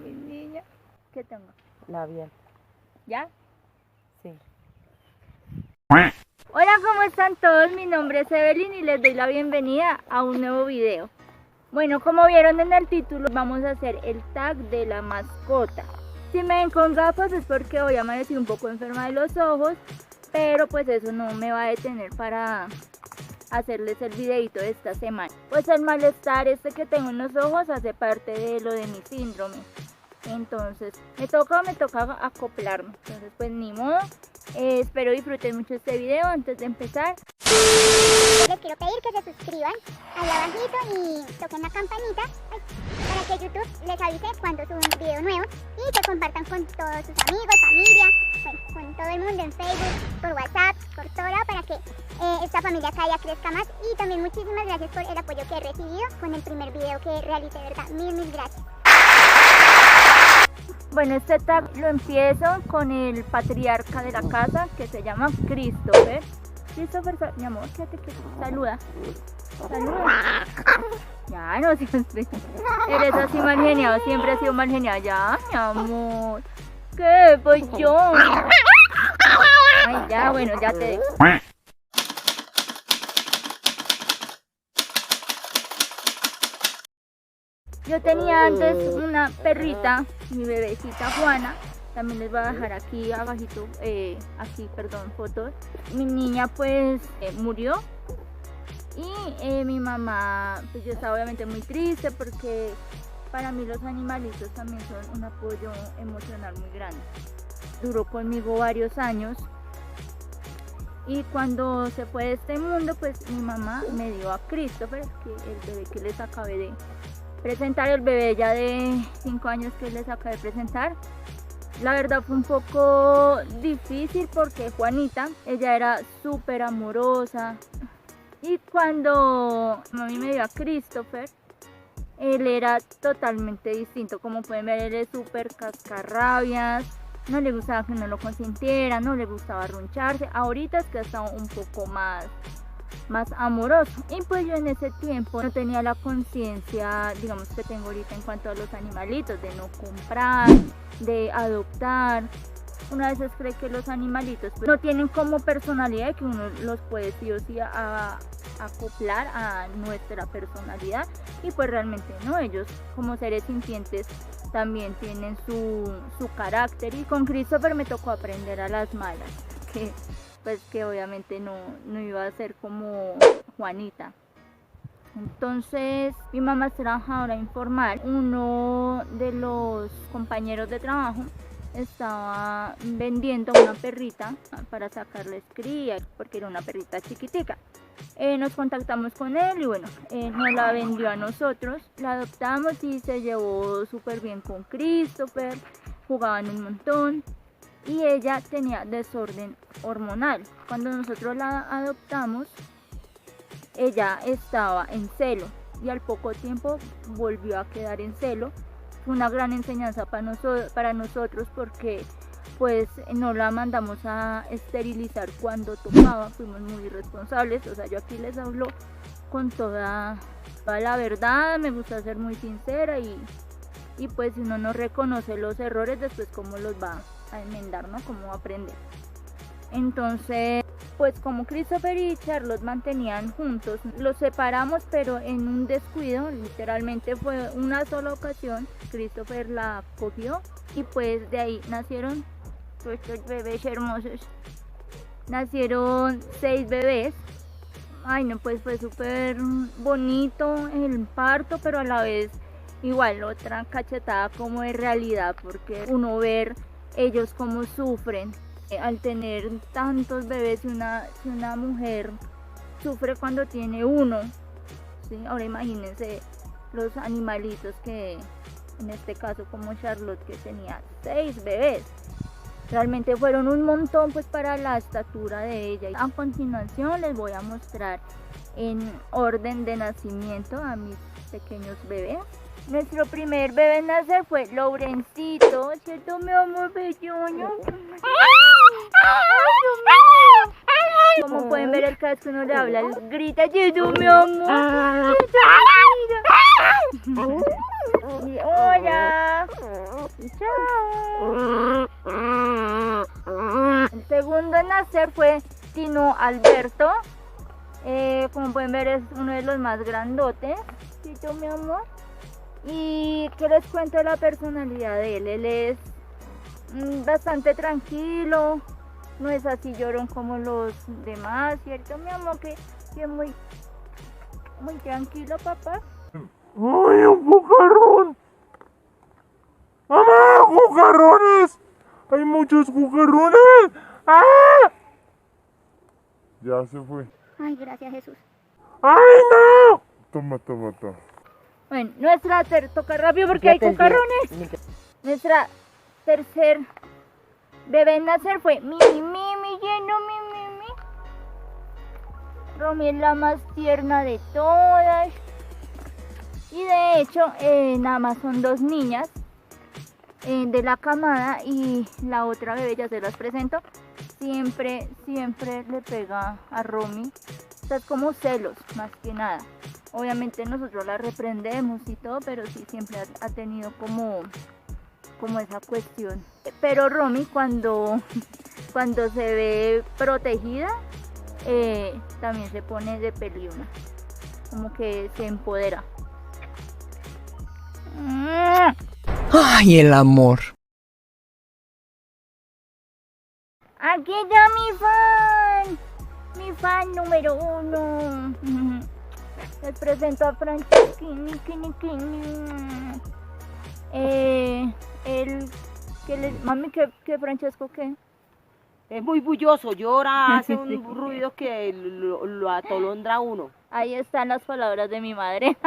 mi niña. ¿Qué tengo? Labial. ¿Ya? Sí. Hola, ¿cómo están todos? Mi nombre es Evelyn y les doy la bienvenida a un nuevo video. Bueno, como vieron en el título, vamos a hacer el tag de la mascota. Si me ven con gafas es porque hoy amanecí un poco enferma de los ojos, pero pues eso no me va a detener para hacerles el videito de esta semana. Pues el malestar este que tengo en los ojos hace parte de lo de mi síndrome. Entonces me toca acoplarme. Entonces pues ni modo. Espero disfruten mucho este video. Antes de empezar, les quiero pedir que se suscriban ahí abajito y toquen la campanita para que YouTube les avise cuando suba un video nuevo y que compartan con todos sus amigos, familia, bueno, con todo el mundo en Facebook, por WhatsApp, por todo lado, para que esta familia cada día crezca más. Y también muchísimas gracias por el apoyo que he recibido con el primer video que realicé, de verdad, mil gracias. bueno, este tag lo empiezo con el patriarca de la casa, que se llama Christopher. Christopher, mi amor, quédate que saluda. Saluda. Ya, no seas eres así mal geniado, siempre has sido mal geniado. Ya, mi amor. ¿Qué? Pues yo. Ay, ya, bueno, ya te dejo. Yo tenía antes una perrita, mi bebecita Juana. También les voy a dejar aquí abajito, fotos. Mi niña pues murió. Y mi mamá, pues yo estaba obviamente muy triste porque para mí los animalitos también son un apoyo emocional muy grande. Duró conmigo varios años. Y cuando se fue de este mundo, pues mi mamá me dio a Christopher, que el bebé que les acabé de presentar, el bebé ya de 5 años que les acabé de presentar. La verdad fue un poco difícil porque Juanita, ella era súper amorosa. Y cuando mami me dio a Christopher, él era totalmente distinto. Como pueden ver, él es súper cascarrabias. No le gustaba que no lo consintieran, no le gustaba arruncharse. Ahorita es que está un poco más amoroso. Y pues yo en ese tiempo no tenía la conciencia, digamos, que tengo ahorita en cuanto a los animalitos, de no comprar, de adoptar. Una vez cree que los animalitos pues, no tienen como personalidad, que uno los puede sí o sí acoplar a nuestra personalidad, y pues realmente no, ellos como seres sintientes también tienen su carácter. Y con Christopher me tocó aprender a las malas, que obviamente no iba a ser como Juanita. Entonces mi mamá es trabajadora informal. Uno de los compañeros de trabajo estaba vendiendo una perrita para sacarles cría, porque era una perrita chiquitica. Nos contactamos con él y bueno, nos la vendió a nosotros, la adoptamos y se llevó súper bien con Christopher, jugaban un montón. Y ella tenía desorden hormonal. Cuando nosotros la adoptamos, ella estaba en celo y al poco tiempo volvió a quedar en celo. Fue una gran enseñanza para nosotros porque pues no la mandamos a esterilizar cuando tocaba, fuimos muy responsables. O sea, yo aquí les hablo con toda la verdad, me gusta ser muy sincera y pues si uno no reconoce los errores, después cómo los va a enmendar, ¿no? Cómo aprender. Entonces, pues como Christopher y Charlotte mantenían juntos, los separamos, pero en un descuido, literalmente fue una sola ocasión. Christopher la cogió y pues de ahí nacieron estos bebés hermosos. Nacieron 6 bebés. Ay no, pues fue súper bonito el parto, pero a la vez igual otra cachetada como de realidad, porque uno ver ellos cómo sufren al tener tantos bebés. Si una mujer sufre cuando tiene uno, ¿sí? Ahora imagínense los animalitos, que en este caso como Charlotte, que tenía 6 bebés. Realmente fueron un montón pues para la estatura de ella. A continuación les voy a mostrar en orden de nacimiento a mis pequeños bebés. Nuestro primer bebé en nacer fue Laurencito, ¿cierto, mi amor belloño? Como pueden ver, el caso que uno le habla, grita, ¿cierto, mi amor? Hola. Y chao. El segundo en nacer fue Tino Alberto. Como pueden ver, es uno de los más grandotes. ¿Sí, mi amor? Y que les cuento la personalidad de él. Él es bastante tranquilo, no es así llorón como los demás, ¿cierto, mi amor? Que es muy tranquilo, papá. ¡Ay, un cucarrón! ¡Mamá, cucarrones! ¡Hay muchos cucarrones! ¡Ah! Ya se fue. Ay, gracias, Jesús. ¡Ay, no! Toma. Bueno, toca rápido porque hay cucarrones. Nuestra tercer bebé en nacer fue Mimi, lleno Mimi. Romy es la más tierna de todas. Y de hecho, nada más son 2 niñas de la camada, y la otra bebé, ya se las presento, siempre le pega a Romy. O sea, es como celos, más que nada. Obviamente nosotros la reprendemos y todo, pero sí siempre ha tenido como esa cuestión. Pero Romy cuando se ve protegida, también se pone de peliuna, como que se empodera. ¡Ay, el amor! Aquí está mi fan número 1. Les presento a Francesquini. Mami, ¿qué Francesco qué? Es muy bulloso, llora, hace un ruido que lo atolondra a uno. Ahí están las palabras de mi madre.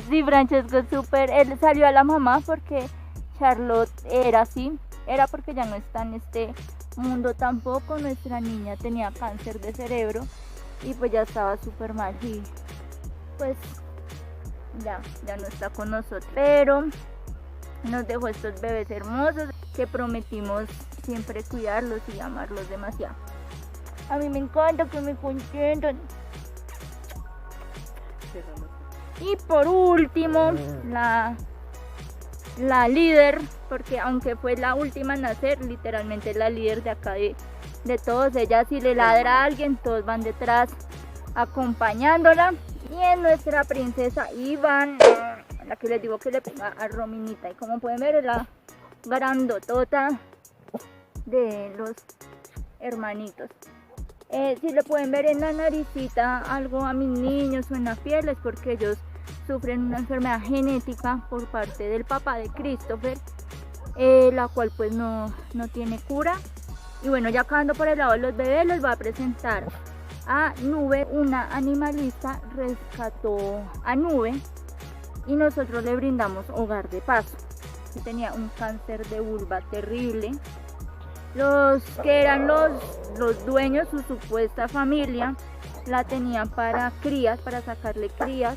Sí, Francesco es súper. Él salió a la mamá porque Charlotte era así. Era porque ya no está en este mundo tampoco. Nuestra niña tenía cáncer de cerebro y pues ya estaba súper mal. Y pues ya no está con nosotros. Pero nos dejó estos bebés hermosos que prometimos siempre cuidarlos y amarlos demasiado. A mí me encanta que me consientan. Y por último, la líder, porque aunque fue la última en nacer, literalmente la líder de acá de todos. Ella, si le ladra a alguien, todos van detrás acompañándola. Y es nuestra princesa Iván, la que les digo que le pega a Rominita. Y como pueden ver, es la grandotota de los hermanitos. Si le pueden ver en la naricita algo a mis niños o en la piel, es porque ellos sufren una enfermedad genética por parte del papá de Christopher, la cual pues no tiene cura. Y bueno, ya acabando por el lado de los bebés, les voy a presentar a Nube. Una animalista rescató a Nube y nosotros le brindamos hogar de paso. Tenía un cáncer de vulva terrible. Los que eran los dueños, su supuesta familia, la tenían para crías, para sacarle crías.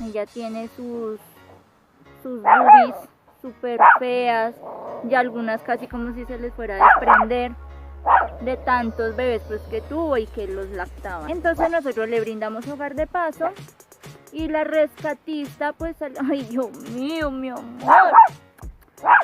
Ella tiene sus boobies súper feas, y algunas casi como si se les fuera a desprender de tantos bebés pues que tuvo y que los lactaban. Entonces nosotros le brindamos hogar de paso y la rescatista pues, ay Dios mío, mi amor.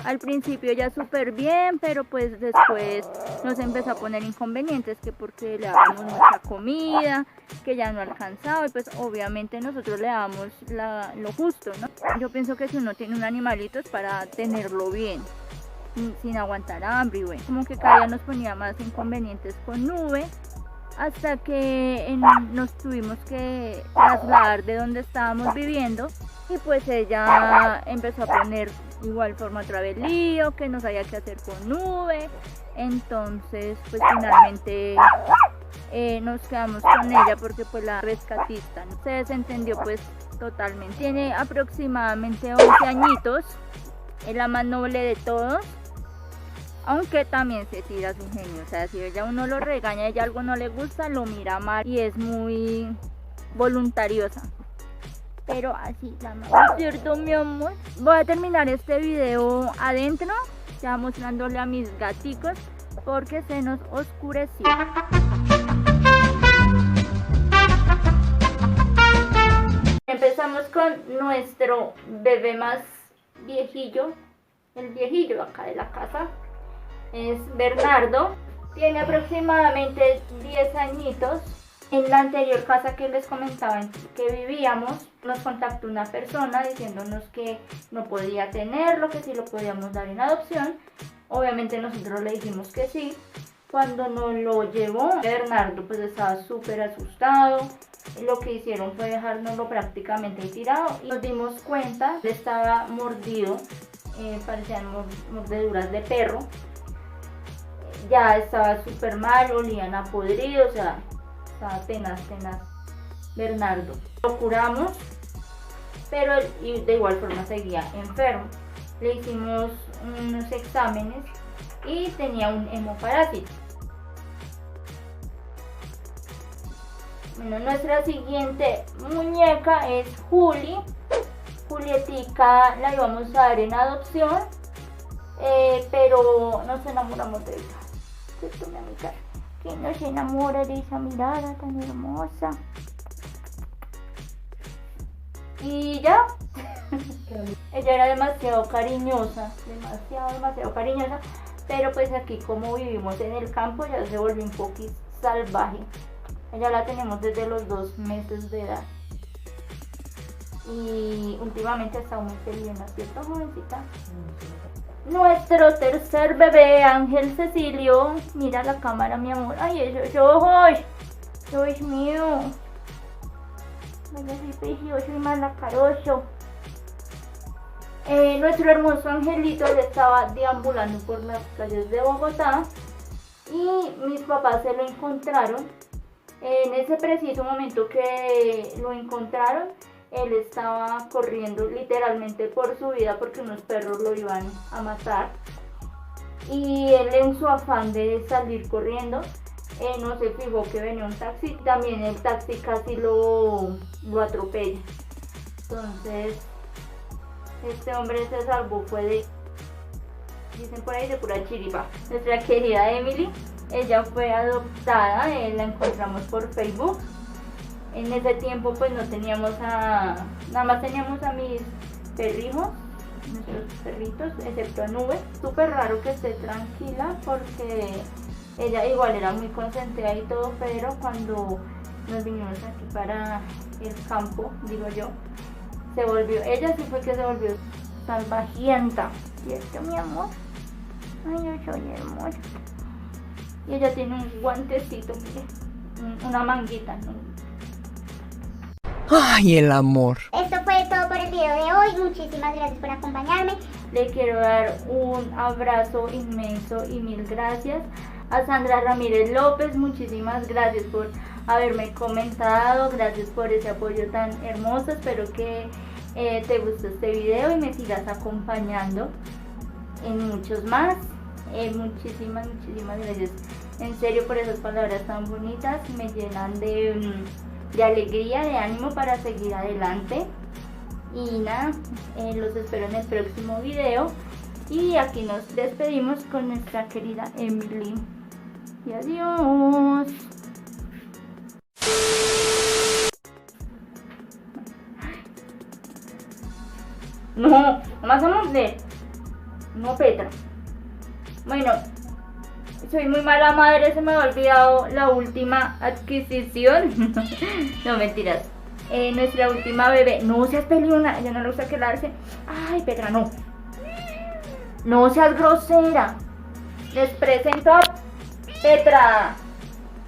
Al principio ya súper bien, pero pues después nos empezó a poner inconvenientes, que porque le dábamos mucha comida, que ya no alcanzaba, y pues obviamente nosotros le damos lo justo, ¿no? Yo pienso que si uno tiene un animalito es para tenerlo bien, sin aguantar hambre, y bueno, como que cada día nos ponía más inconvenientes con Nube, hasta que nos tuvimos que trasladar de donde estábamos viviendo, y pues ella empezó a poner igual forma otra vez lío, que no sabía qué hacer con Nube. Entonces pues finalmente nos quedamos con ella porque pues la rescatista se desentendió pues totalmente. Tiene aproximadamente 11 añitos, es la más noble de todos, aunque también se tira su genio. O sea, si ella uno lo regaña, ella algo no le gusta, lo mira mal y es muy voluntariosa. Pero así la más, ¿cierto, mi amor? Voy a terminar este video adentro, ya mostrándole a mis gaticos, porque se nos oscureció. Empezamos con nuestro bebé más viejillo, el viejillo acá de la casa, es Bernardo, tiene aproximadamente 10 añitos. En la anterior casa que les comentaba en que vivíamos, nos contactó una persona diciéndonos que no podía tenerlo, que sí lo podíamos dar en adopción. Obviamente nosotros le dijimos que sí. Cuando nos lo llevó, Bernardo pues estaba súper asustado. Lo que hicieron fue dejárnoslo prácticamente tirado y nos dimos cuenta, él estaba mordido, parecían mordeduras de perro. Ya estaba súper mal, olían a podrido, o sea, estaba tenaz Bernardo. Lo curamos, pero de igual forma seguía enfermo. Le hicimos unos exámenes y tenía un hemoparásito. Bueno, nuestra siguiente muñeca es Juli. Julietica la íbamos a dar en adopción, pero nos enamoramos de ella. ¿Cierto, mi amiga? Que nos enamora de esa mirada tan hermosa. Y ya. Ella era demasiado cariñosa, demasiado cariñosa, pero pues aquí como vivimos en el campo ya se volvió un poquito salvaje. Ella la tenemos desde los 2 meses de edad y últimamente está muy peleona, ¿cierto, jovencita? Nuestro tercer bebé, Ángel Cecilio, mira la cámara, mi amor. Ay, esos ojos, Dios mío. Vaya, soy precioso y malacaroso. Nuestro hermoso Angelito le estaba deambulando por las calles de Bogotá y mis papás se lo encontraron. En ese preciso momento que lo encontraron, él estaba corriendo literalmente por su vida porque unos perros lo iban a matar. Y él, en su afán de salir corriendo, no se fijó que venía un taxi. También el taxi casi lo atropella. Entonces, este hombre se salvó, fue de, dicen por ahí, de pura chiripa. Nuestra querida Emily, ella fue adoptada, la encontramos por Facebook. En ese tiempo pues no teníamos nada más teníamos a mis perrijos, nuestros perritos, excepto a Nube. Súper raro que esté tranquila porque ella igual era muy consentida y todo, pero cuando nos vinimos aquí para el campo, digo yo, se volvió, ella sí fue que se volvió salvajienta. ¿Cierto, mi amor? Ay, yo soy hermosa. Y ella tiene un guantecito, mire, una manguita, ¿no? Ay, el amor. Esto fue todo por el video de hoy. Muchísimas gracias por acompañarme. Le quiero dar un abrazo inmenso y mil gracias a Sandra Ramírez López. Muchísimas gracias por haberme comentado, gracias por ese apoyo tan hermoso. Espero que te guste este video y me sigas acompañando en muchos más. Muchísimas gracias en serio por esas palabras tan bonitas, me llenan de alegría, de ánimo para seguir adelante. Y nada, los espero en el próximo video y aquí nos despedimos con nuestra querida Emily y adiós. No más a morder, no, Petra. Bueno, soy muy mala madre, se me ha olvidado la última adquisición. No, mentiras. Nuestra última bebé. No seas peleona, ella no le gusta quedarse. Ay, Petra, no. No seas grosera. Les presento a Petra.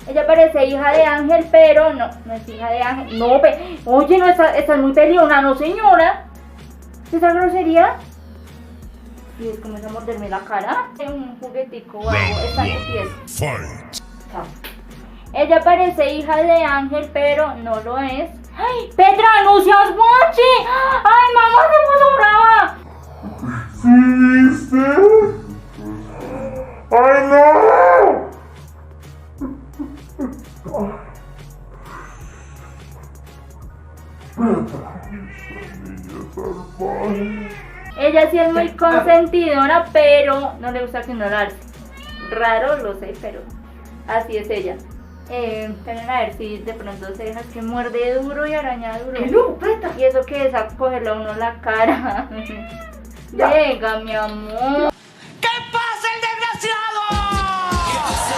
Ella parece hija de Ángel, pero no es hija de Ángel. No, oye, no, estás muy peleona, no, señora. ¿Esa grosería? Y es como a morderme la cara. Un juguetico o algo. Está tieso. Ella parece hija de Ángel, pero no lo es. ¡Ay, Petra, no seas guache! ¡Ay, mamá se puso brava! ¿Sí viste? ¡Ay, no! Ella sí es muy consentidora, pero no le gusta ignorarse. Raro, lo sé, pero así es ella. Esperen a ver si de pronto se deja, que muerde duro y araña duro. ¡Que no, Petra! Y eso que es a cogerle a uno la cara. Venga, mi amor. ¡Que pase el desgraciado! No sé,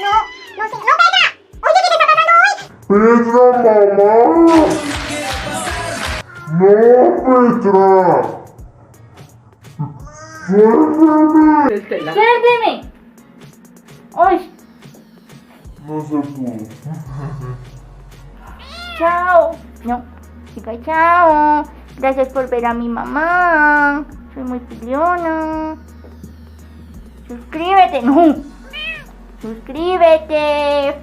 no, Petra. Oye, ¿qué te está pasando hoy? Petra, mamá. No, Petra. Suéltame. ¡Suélteme! ¡Ay! No se pudo. ¡Chao! No, chica, chao. Gracias por ver a mi mamá. Soy muy piliona. Suscríbete, no. Suscríbete.